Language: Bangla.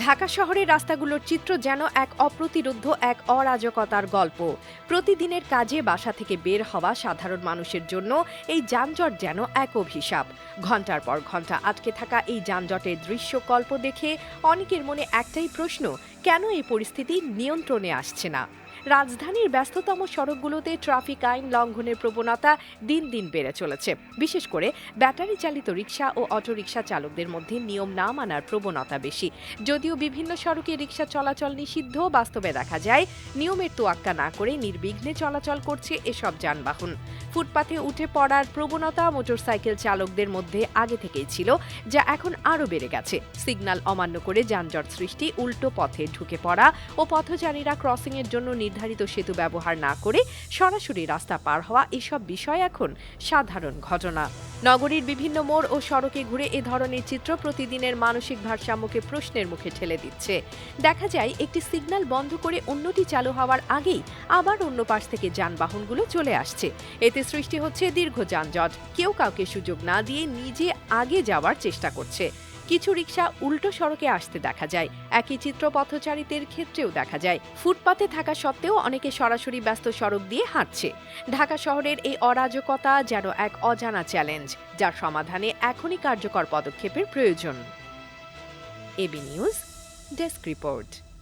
ঢাকা শহরের রাস্তাগুলোর চিত্র যেন এক অপ্রতিরোধ্য এক অরাজকতার গল্প। প্রতিদিনের কাজে বাসা থেকে বের হওয়া সাধারণ মানুষের জন্য এই যানজট যেন এক অভিশাপ। ঘন্টার পর ঘন্টা আটকে থাকা এই যানজটের দৃশ্যকল্প দেখে অনেকের মনে একটাই প্রশ্ন, কেন এই পরিস্থিতি নিয়ন্ত্রণে আসছে না? রাজধানীর ব্যস্ততম সড়কগুলোতে ট্রাফিক আইন লঙ্ঘনের প্রবণতা দিন দিন বেড়ে চলেছে। বিশেষ করে ব্যাটারি চালিত রিকশা ও অটোরিকশা চালকদের মধ্যে নিয়ম না মানার প্রবণতা বেশি। যদিও বিভিন্ন সড়কে রিকশা চলাচল নিষিদ্ধ, বাস্তবে দেখা যায় নিয়মের তোয়াক্কা না করে নির্বিঘ্নে চলাচল করছে এসব যানবাহন। ফুটপাতে উঠে পড়ার প্রবণতা মোটরসাইকেল চালকদের মধ্যে আগে থেকেই ছিল, যা এখন আরও বেড়ে গেছে। সিগন্যাল অমান্য করে যানজট সৃষ্টি, উল্টো পথে ঢুকে পড়া ও পথচারীরা ক্রসিংয়ের জন্য নির্ধারিত সেতু ব্যবহার না করে সরাসরি রাস্তা পার হওয়া, এসব বিষয় এখন সাধারণ ঘটনা। নগরীর বিভিন্ন মোড় ও সড়কে ঘুরে এ ধরনের চিত্র প্রতিদিনের মানসিক ভারসাম্যকে প্রশ্নের মুখে ঠেলে দিচ্ছে। দেখা যায় একটি সিগন্যাল বন্ধ করে অন্যটি চালু হওয়ার আগেই আবার অন্য পাশ থেকে যানবাহনগুলো চলে আসছে। এতে সৃষ্টি হচ্ছে দীর্ঘ যানজট। কেউ কাউকে সুযোগ না দিয়ে নিজে আগে যাওয়ার চেষ্টা করছে। কিছু রিকশা উল্টো সড়কে আসতে দেখা যায়। একই চিত্র পথচারীদের ক্ষেত্রেও দেখা যায়। ফুটপাতে থাকা সত্ত্বেও অনেকে সরাসরি ব্যস্ত সড়ক দিয়ে হাঁটছে। ঢাকা শহরের এই অরাজকতা যেন এক অজানা চ্যালেঞ্জ, যার সমাধানে এখনই কার্যকর পদক্ষেপের প্রয়োজন। AB news desk report.